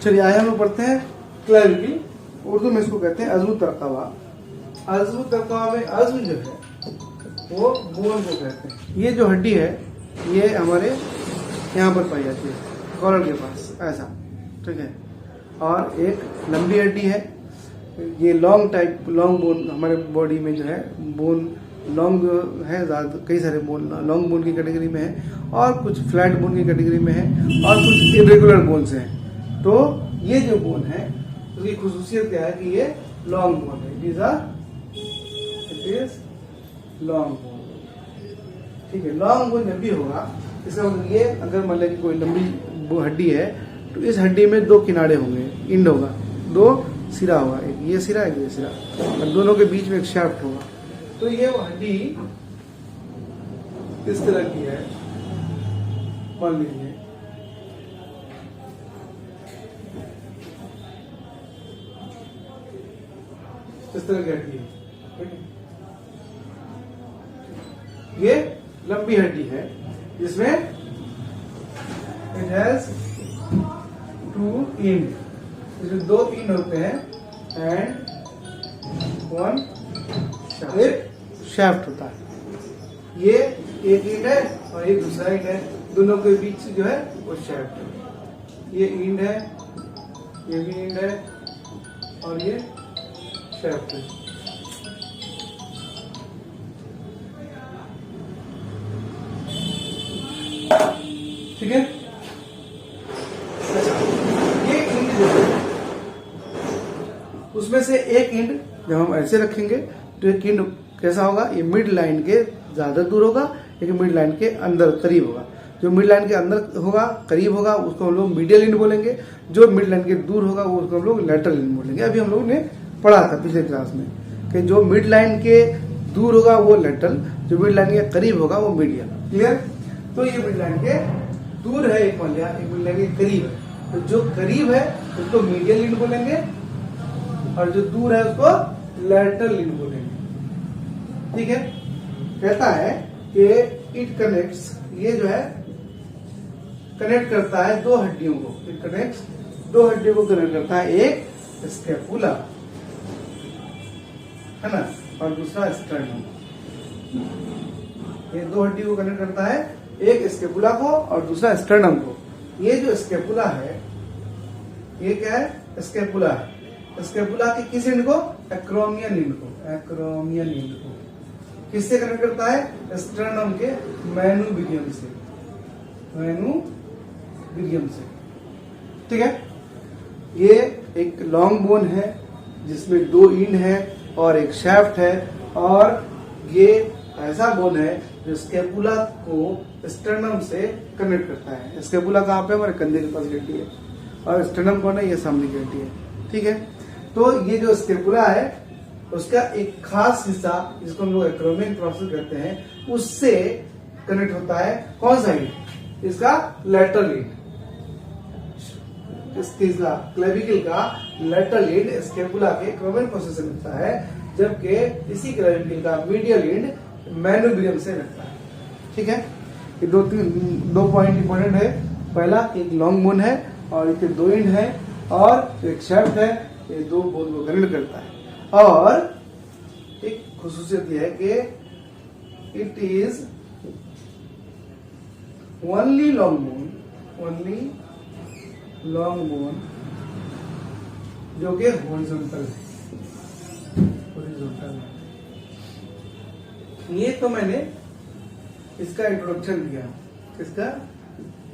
चलिए आइए हम पढ़ते हैं क्लेविकल, उर्दू में इसको कहते हैं अज़्म तरक़वा। अज़्म तरक़वा में अज़्म जो है वो बोन को कहते हैं। ये जो हड्डी है ये हमारे यहाँ पर पाई जाती है, कॉलर के पास ऐसा, ठीक है। और एक लंबी हड्डी है, ये लॉन्ग बोन, हमारे बॉडी में जो है बोन लॉन्ग है, ज़्यादा कई सारे बोन लॉन्ग बोन की कैटेगरी में है, और कुछ फ्लैट बोन की कैटेगरी में है, और कुछ इरेगुलर बोन्स हैं। तो ये जो बोन है उसकी खुसूसियत क्या है कि ये लॉन्ग बोन है, इट इज लॉन्ग बोन, ठीक है। लॉन्ग बोन जब भी होगा, इसका मतलब ये, अगर मान लें कि कोई लंबी हड्डी है तो इस हड्डी में दो किनारे होंगे, इंड होगा, दो सिरा होगा, एक ये सिरा एक ये सिरा, और दोनों के बीच में एक शाफ्ट होगा। तो ये वो हड्डी किस तरह की है, मान लीजिए इस तरह की हड्डी है, ये लंबी हड्डी है जिसमें इट हैज टू इंड, इसमें दो इंड होते हैं एंड वन शाफ्ट होता है। ये एक इंड है और एक दूसरा इंड है, दोनों के बीच जो है वो शाफ्ट है। ये इंड है, ये भी इंड है, और ये शाफ्ट है। ठीक है। अच्छा, ये इंड जो है उसमें से एक इंड जब हम ऐसे रखेंगे तो एक इंड कैसा होगा, ये मिड लाइन के ज्यादा दूर होगा, एक मिड लाइन के अंदर करीब होगा। जो मिड लाइन के अंदर होगा, करीब होगा, उसको हम लोग मीडियल इंड बोलेंगे। जो मिड लाइन के दूर होगा वो उसको हम लोग लैटरल इंड बोलेंगे। अभी हम लोगों ने पढ़ा था पिछले क्लास में कि जो मिड लाइन के दूर होगा वो लैटरल, जो मिड लाइन के करीब होगा वो मीडियल। क्लियर। तो ये मिड लाइन के दूर है, एक मान लिया, एक मिड लाइन के करीब है, तो जो करीब है उसको मीडियल इंड बोलेंगे, और जो दूर है उसको लैटरल इंड बोलेंगे। ठीक है। कहता है कि इट कनेक्ट्स, ये जो है कनेक्ट करता है दो हड्डियों को, इट कनेक्ट्स दो हड्डियों को कनेक्ट करता है, एक स्कैपुला है ना, और दूसरा स्टर्नम। ये दो हड्डियों को कनेक्ट करता है, एक स्कैपुला को और दूसरा स्टर्नम को। ये जो स्कैपुला है ये क्या है, स्कैपुला है। स्कैपुला के किस इंड को, एक्रोमियन इंड को, एक्रोमियन इंड को किससे कनेक्ट करता है, स्टर्नम के मैनुबिडियम से, मैनुबिडियम से। ठीक है। ये एक लॉन्ग बोन है जिसमें दो इंड है और एक शाफ्ट है, और ये ऐसा बोन है जो स्कैपुला को स्टर्नम से कनेक्ट करता है। स्कैपुला कहाँ पे, हमारे कंधे के पास हड्डी है, और स्टर्नम कौन है, ये सामने की हड्डी है। ठीक है। तो ये जो स्कैपुला है उसका एक खास हिस्सा जिसको हम लोग एक्रोमियन प्रोसेस कहते हैं, उससे कनेक्ट होता है कौन सा इंड, इसका लैटरल इंड। इसका क्लेविकल का लैटरल इंड स्कैपुला के एक्रोमियन प्रोसेस से मिलता है, जबकि इसी क्लेविकल का मीडियल इंड मैनुबिडियम से मिलता है। ठीक है। ये दो पॉइंट इंपॉर्टेंट है। पहला, एक लॉन्ग बोन है और इसके दो इंड है, और एक शाफ्ट है, ये दो बोन को कनेक्ट करता है। और एक खुसूसियत यह है कि it is only long bone जो कि हॉरिजॉन्टल है। ये तो मैंने इसका इंट्रोडक्शन दिया, इसका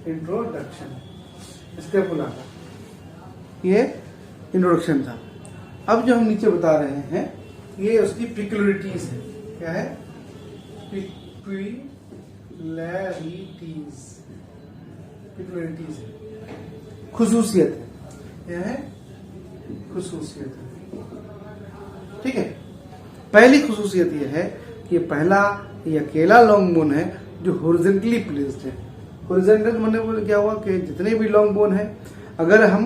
इंट्रोडक्शन स्कैपुला का, ये इंट्रोडक्शन था। अब जो हम नीचे बता रहे हैं ये उसकी पिक्युलरिटीज है। क्या है, पिक्युलरिटीज है, खुसूसियत है। क्या है, खुसूसियत है। ठीक है। पहली खुसूसियत ये है कि पहला ये अकेला लॉन्ग बोन है जो हॉरिजॉन्टली प्लेस्ड है। हॉरिजॉन्टल मतलब क्या हुआ कि जितने भी लॉन्ग बोन है, अगर हम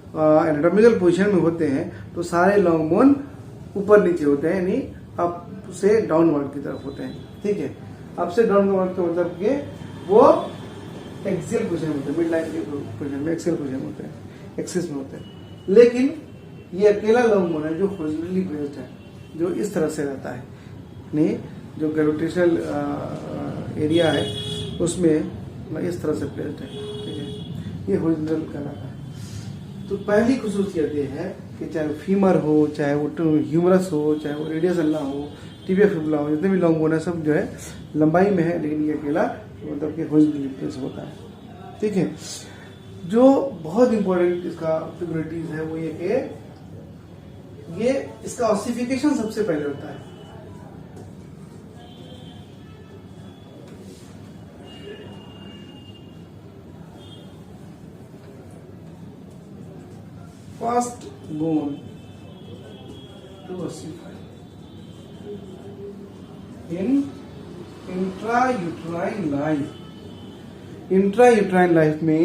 एनाटॉमिकल पोजीशन में होते हैं तो सारे लॉन्ग बोन ऊपर नीचे होते हैं, यानी अप से डाउनवर्ड की तरफ होते हैं। ठीक है। अप से डाउनवर्ड का मतलब कि वो एक्सियल पोजीशन होते हैं, मिड लाइन के पोजीशन में एक्सियल पोजीशन होते हैं। एक्सिस में होते हैं। लेकिन ये अकेला लॉन्ग बोन है जो हॉरिजॉन्टली प्लेस्ड है, जो इस तरह से रहता है, नहीं जो ग्रेविटेशनल एरिया है उसमें इस तरह से प्लेस्ड है, ठीक है, ये हॉरिजॉन्टल कहलाता है। तो पहली खुसूसियत ये है कि चाहे वो फीमर हो, चाहे वो ह्यूमरस हो, चाहे वो रेडियस अल्ना हो, टिबिया फिबुला हो, जितने भी लॉन्ग बोन है सब जो है लंबाई में है, लेकिन ये अकेला मतलब कि हॉरिजॉन्टली प्लेस होता है, ठीक है। जो बहुत इंपॉर्टेंट इसका फिगरेटिव है वो ये कि ये इसका ऑसिफिकेशन सबसे पहले होता है। First bone to ossify in intrauterine life. Intrauterine life में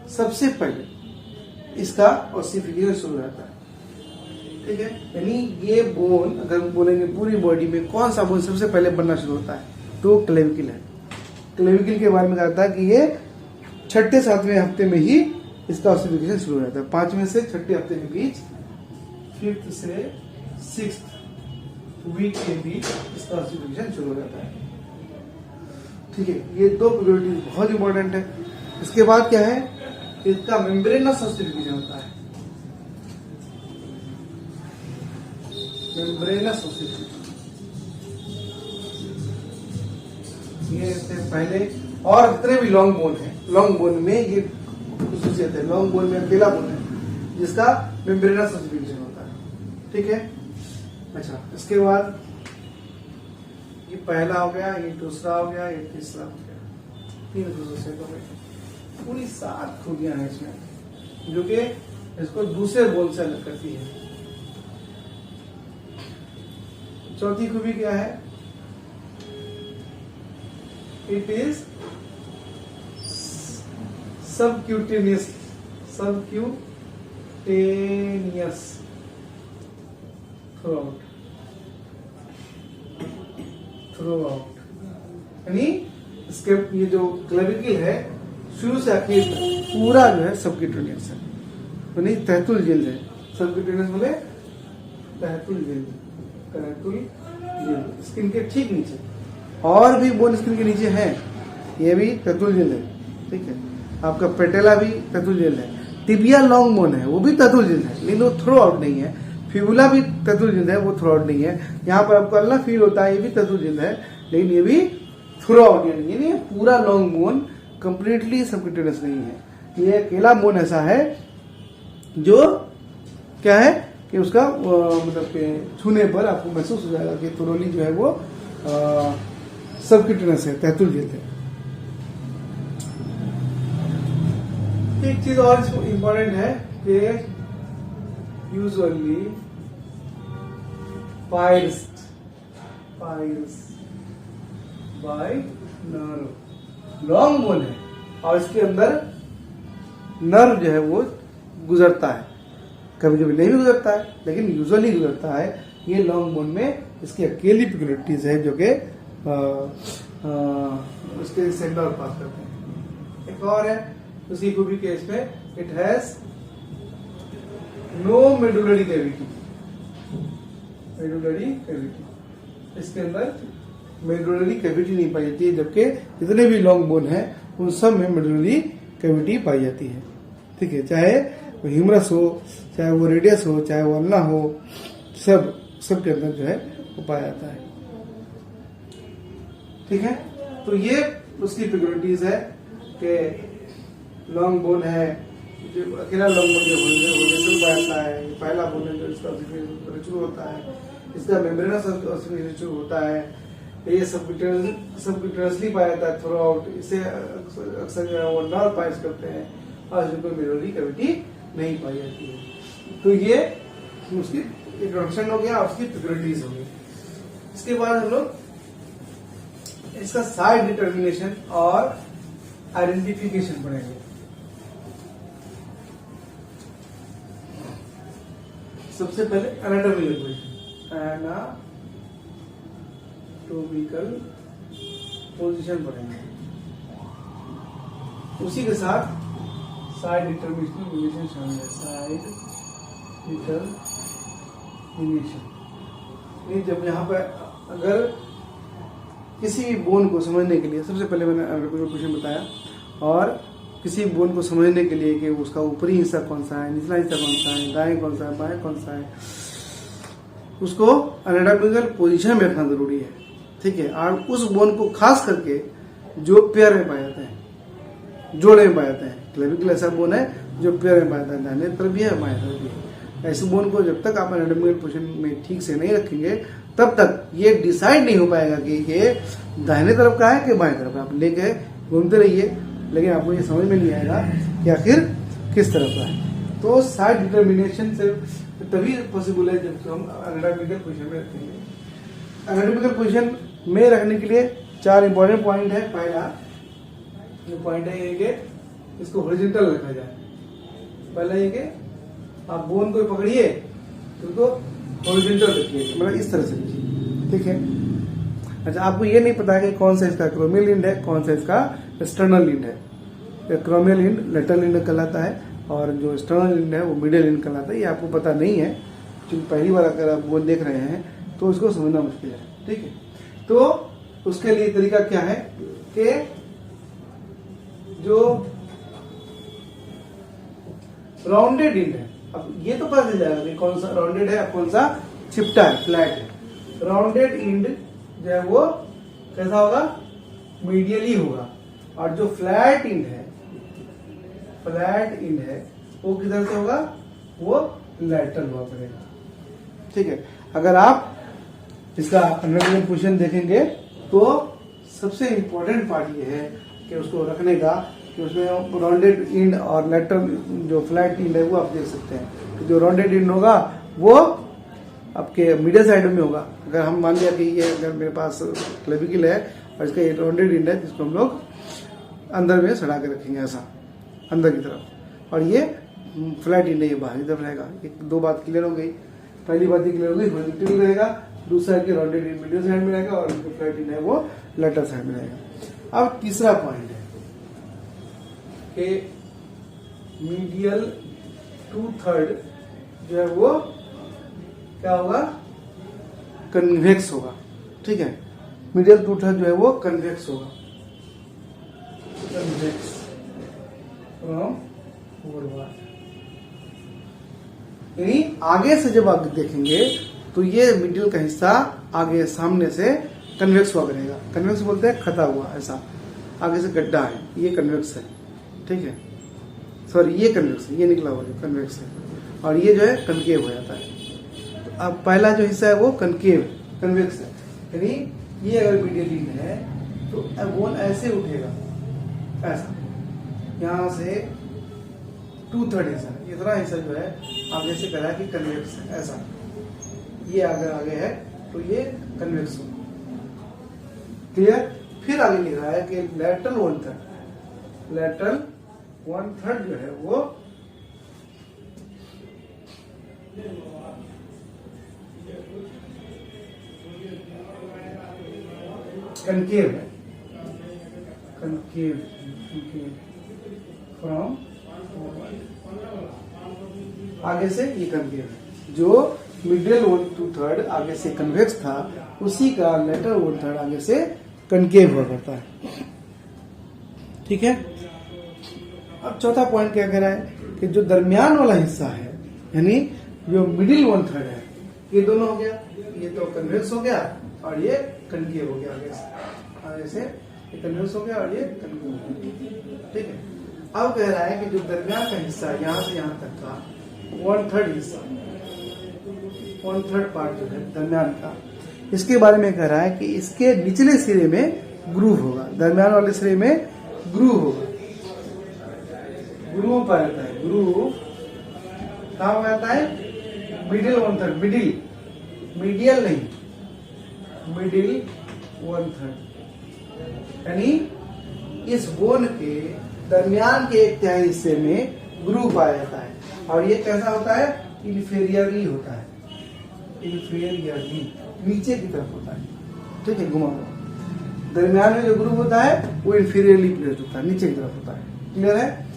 सबसे पहले इसका ऑसिफिकेशन शुरू रहता है, ठीक है। यानी ये बोन अगर बोलेंगे पूरी बॉडी में कौन सा बोन सबसे पहले बनना शुरू होता है तो क्लेविकल है। क्लेविकल के बारे में कहता है कि ये 6-7वें हफ्ते में ही इसका ऑसिफिकेशन शुरू रहता है। 5वें से 6ठे हफ्ते के बीच, 5th से 6th वीक के बीच इसका ऑसिफिकेशन शुरू हो जाता है, ठीक है। ये दो प्रोबेबिलिटीज बहुत इंपॉर्टेंट है। इसके बाद क्या है, इसका मेम्ब्रेनस ऑसिफिकेशन होता है, मेम्ब्रेनस ऑसिफिकेशन। ये इससे पहले और जितने भी लॉन्ग बोन है, लॉन्ग बोन में ये खुसूसियत है, लॉन्ग बोन में अकेला बोन है जिसका मेम्ब्रेनस ऑसिफिकेशन होता है, ठीक है। अच्छा, इसके बाद ये पहला हो गया, ये दूसरा हो गया, ये तीसरा हो गया, 3 खुसूसियत हो गई। पूरी 7 खूबियां हैं इसमें जो कि इसको दूसरे बोन से अलग करती है। चौथी खूबी क्या है, इट इज सबक्यूटेनियस थ्रूआउट, यानी इसके ये जो क्लेविकल है शुरू से आखिर तक पूरा जो है सबक्यूटेनियस है, यानी तहतुल जल्द है। सबक्यूटेनियस बोले तहतुल जल्द, तहतुल जल्द स्किन के ठीक नीचे, और भी बोन स्किन के नीचे है, ये भी तहतुल जल्द है, ठीक है। आपका पेटेला भी तहतुल जल्द है, टिबिया लॉन्ग बोन है वो भी तहतुल जल्द है, लेकिन वो थ्रो आउट नहीं है। फिबुला भी तहतुल जल्द है, वो थ्रो आउट नहीं है। यहाँ पर आपको अल्लाह फील होता है, ये भी तहतुल जल्द है, लेकिन ये भी थ्रो आउट नहीं है। पूरा लॉन्ग बोन कंप्लीटली सबक्यूटेनियस नहीं है। ये अकेला बोन ऐसा है जो क्या है कि उसका मतलब छूने पर आपको महसूस हो जाएगा कि थोरोली जो है वो सबक्यूटेनियस है, तहतुल जल्द है। एक चीज और इंपॉर्टेंट है कि usually piles by nerve, long bone है और इसके अंदर नर्व जो है वो गुजरता है, कभी कभी नहीं भी गुजरता है, लेकिन यूजुअली गुजरता है। ये लॉन्ग बोन में इसकी अकेली पिक्युलरिटीज है जो कि उसके सेंटर पास करते हैं। एक और है उसकी खूबी केस में, it has no medullary cavity, इसके अंदर मेडुलरी कैविटी नहीं पाई जाती है, जबकि जितने भी लॉन्ग बोन है उन सब में मेडुलरी कैविटी पाई जाती है, ठीक है। चाहे वो ह्यूमरस हो, चाहे वो रेडियस हो, चाहे वो अल्ना हो, सब के अंदर जो है वो पाया जाता है, ठीक है। तो ये उसकी पिक्युलरिटीज है कि लॉन्ग बोन है, जो अकेला लॉन्ग बोन जो हॉरिजॉन्टल पाया जाता है, पहला बोन है जो इसका ऑसिफिकेशन शुरू होता है, इसका मेम्ब्रेनस ऑसिफिकेशन शुरू होता है, ये सबक्यूटेनियसली पाया जाता है थ्रू आउट। इसे अक्सर जो है वो नर्व पाइल्स करते हैं और इसमें मेडुलरी कैविटी नहीं पाई जाती है। तो ये उसकी इंट्रोडक्शन हो गया, उसकी पिक्युलरिटीज हो गई। इसके बाद हम लोग इसका साइड डिटर्मिनेशन और आइडेंटिफिकेशन पढ़ेंगे। सबसे पहले एनाटॉमिकल पोजीशन पढ़ेंगे, उसी के साथ साइड डिटरमिनेशन शामिल है। साइड डिटरमिनेशन, जब यहाँ पर अगर किसी भी बोन को समझने के लिए, सबसे पहले मैंने क्वेश्चन बताया, और किसी बोन को समझने के लिए कि उसका ऊपरी हिस्सा कौन सा है, निचला हिस्सा कौन सा है, दाएं कौन सा है, बाएं कौन सा है, उसको एनाटॉमिकल पोजीशन में रखना जरूरी है। ठीक है। और उस बोन को खास करके जो पेयर में पाए जाते हैं, जोड़े में पाए जाते हैं, क्लेविकल ऐसा बोन है जो पेयर में पाया जाता है, दाहिने तरफ भी है, बाएं तरफ भी है। ऐसे बोन को जब तक आप एनाटॉमिकल पोजीशन में ठीक से नहीं रखेंगे तब तक ये डिसाइड नहीं हो पाएगा कि ये दाहिने तरफ का है कि बाएं तरफ का। आप लेके घूमते रहिए, लेकिन आपको ये समझ में नहीं आएगा कि आखिर किस तरफ का है। तो साइड डिटरमिनेशन से तभी पॉसिबल है जब हम एनाटॉमिकल पोजीशन में रखेंगे। एनाटॉमिकल पोजीशन में रखने के लिए 4 इंपॉर्टेंट पॉइंट है। पहला जो पॉइंट है ये कि इसको हॉरिजॉन्टल रखा जाए। पहला ये कि आप बोन को पकड़िए तो उसको हॉरिजॉन्टल रखिए, मतलब इस तरह से रखिए। ठीक है। अच्छा, आपको ये नहीं पता कि कौन सा इसका एक्रोमियल लिंड है, कौन सा इसका एक्सटर्नल लिंड है। एक्रोमियल लिंड लेटरल लिंड कहलाता है और जो एक्सटर्नल लिंड है वो मिडिल लिंड कहलाता है। ये आपको पता नहीं है क्योंकि पहली बार अगर आप बोन देख रहे हैं तो उसको समझना मुश्किल है। ठीक है। तो उसके लिए तरीका क्या है कि जो राउंडेड इंड है, अब ये तो पता चल जाएगा कि कौन सा राउंडेड है, कौन सा चिपटा है, फ्लैट है। राउंडेड इंड जो है वो कैसा होगा, मीडियली होगा, और जो फ्लैट इंड है वो किधर से होगा, वो लैटरल हुआ करेगा। ठीक है। अगर आप इसका एनाटॉमिकल पोजीशन देखेंगे तो सबसे इंपॉर्टेंट पार्ट ये है कि उसको रखने का कि उसमें राउंडेड इंड और लेटरल जो फ्लैट इंड है वो आप देख सकते हैं। जो राउंडेड इंड होगा वो आपके मिडिल साइड में होगा। अगर हम मान लिया कि ये अगर मेरे पास क्लेविकल है और इसका ये राउंडेड इंड है जिसको हम लोग अंदर में सड़ा के रखेंगे ऐसा अंदर की तरफ, और ये फ्लैट इंड है ये बाहर की तरफ रहेगा। एक दो बात क्लियर हो गई। पहली बात ये क्लियर हो गई, हॉरिजॉन्टल रहेगा, दूसरा है कि राउंडेड इंड मिडिल साइड में रहेगा और जो फ्लैट इंड है वो लेटरल साइड में रहेगा। अब तीसरा पॉइंट है कि मीडियल 2/3 जो है वो क्या होगा, कन्वेक्स होगा। ठीक है। मीडियल 2/3 जो है वो कन्वेक्स होगा, कन्वेक्स फ्रॉम फॉरवर्ड। यानी आगे से जब आप देखेंगे तो ये मिडिल का हिस्सा आगे सामने से कन्वेक्स हुआ करेगा। कन्वेक्स बोलते हैं खता हुआ, ऐसा आगे से गड्ढा है, ये कन्वेक्स है। ठीक है। सॉरी, ये कन्वेक्स है, ये निकला हुआ जो कन्वेक्स है, और ये जो है कनकेव हो जाता है। तो अब पहला जो हिस्सा है वो कनकेव कन्वेक्स है, यानी ये अगर मीडियल इंड है तो बोन ऐसे उठेगा, ऐसा यहां से 2/3 हिस्सा, इतना हिस्सा जो है आगे से कह रहा है कि कन्वेक्स है, ऐसा ये अगर आगे है तो ये कन्वेक्स होगा। क्लियर। फिर आगे लिख रहा है कि लेटरल 1/3, लेटरल 1/3 जो है वो कनकेव है, कनकेव फ्रॉम आगे से ये कनकेव है। जो मिडिल 1/2 आगे से कन्वेक्स था उसी का लेटरल 1/3 आगे से कनकेव हुआ करता है। ठीक है। अब चौथा पॉइंट क्या कह रहा है कि जो दरमियान वाला हिस्सा है, यानी जो मिडिल 1/3 है, ये दोनों हो गया, ये तो कन्वेक्स हो गया और ये कनकेव हो गया आगे से ये कन्वेक्स हो गया और ये कनकेव हो गया। ठीक है। अब कह रहा है कि जो दरमियान का हिस्सा यहाँ से यहाँ तक का 1/3 हिस्सा, 1/3 पार्ट जो है दरमियान का, इसके बारे में कह रहा है कि इसके निचले सिरे में ग्रूव होगा, दरमियान वाले सिरे में ग्रूव होगा। ग्रूव पाया जाता है, ग्रूव कहाँ पाया जाता है, मिडिल 1/3, मीडियल नहीं, मिडिल 1/3, यानी इस बोन के दरमियान के 1/3 हिस्से में ग्रूव पाया जाता है। और ये कैसा होता है, इन्फेरियरली होता है, इन्फेरियरली नीचे की तरफ होता है। ठीक है। घुमा हुआ दरमियान में जो ग्रूव होता है वो इन्फीरियरली प्लेस्ड होता है, नीचे की तरफ होता है। क्लियर है।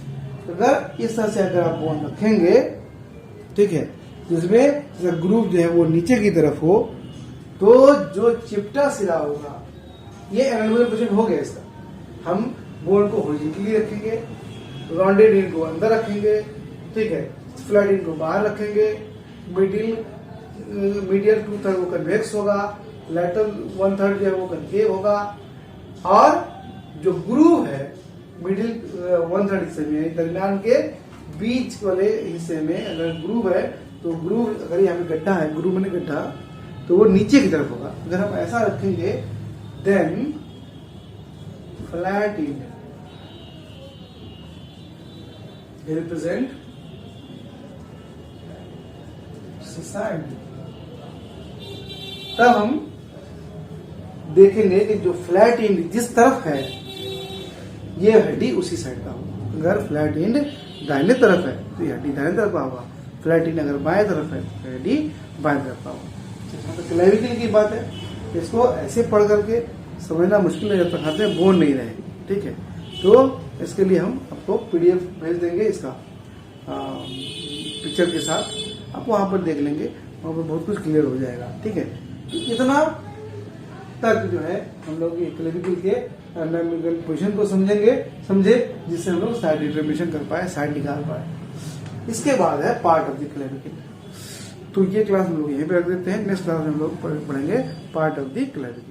अगर इस तरह से अगर आप बोन रखेंगे, ठीक है, जिसमें ग्रूव जो है वो नीचे की तरफ हो, तो जो चिपटा सिरा होगा, ये एनाटॉमिकल पोजीशन हो गया इसका। हम बोन को हॉरिजॉन्टली रखेंगे, राउंडेड इन को अंदर रखेंगे, ठीक है, फ्लैट इन को बाहर रखेंगे, मीडियल 2/3 वो कन्वेक्स होगा, लैटरल 1/3 जो है वो कनकेव होगा, और जो ग्रूव है मिडिल 1/3 हिस्से में, दरमियान के बीच वाले हिस्से में अगर ग्रूव है, तो ग्रूव अगर यहाँ पे गड्ढा है, ग्रूव में गड्ढा, तो वो नीचे की तरफ होगा। अगर हम ऐसा रखेंगे, then flat in represent society. तब हम देखेंगे कि जो फ्लैट एंड जिस तरफ है, ये हड्डी उसी साइड का होगा। अगर फ्लैट एंड दाहिने तरफ है तो ये हड्डी दाहिने तरफ का होगा, फ्लैट एंड अगर बाएं तरफ है तो हड्डी बाएं तरफ का होगा। तो क्लेविकल की बात है, इसको ऐसे पढ़ करके समझना मुश्किल है जब तक हाथ में बोन नहीं रहेगी, ठीक है। तो इसके लिए हम आपको PDF भेज देंगे इसका पिक्चर के साथ, आप वहां पर देख लेंगे, वहां पर बहुत कुछ क्लियर हो जाएगा, ठीक है। तो इतना तक जो है हम लोग ये क्लेविकल के एनाटॉमिकल पोजीशन को समझे जिससे हम लोग साइड डिटर्मिनेशन कर पाए, साइड निकाल पाए। इसके बाद है पार्ट ऑफ द क्लेविकल। तो ये क्लास हम लोग यहीं पे रख देते हैं। नेक्स्ट क्लास में हम लोग पढ़ेंगे पार्ट ऑफ द क्लेविकल।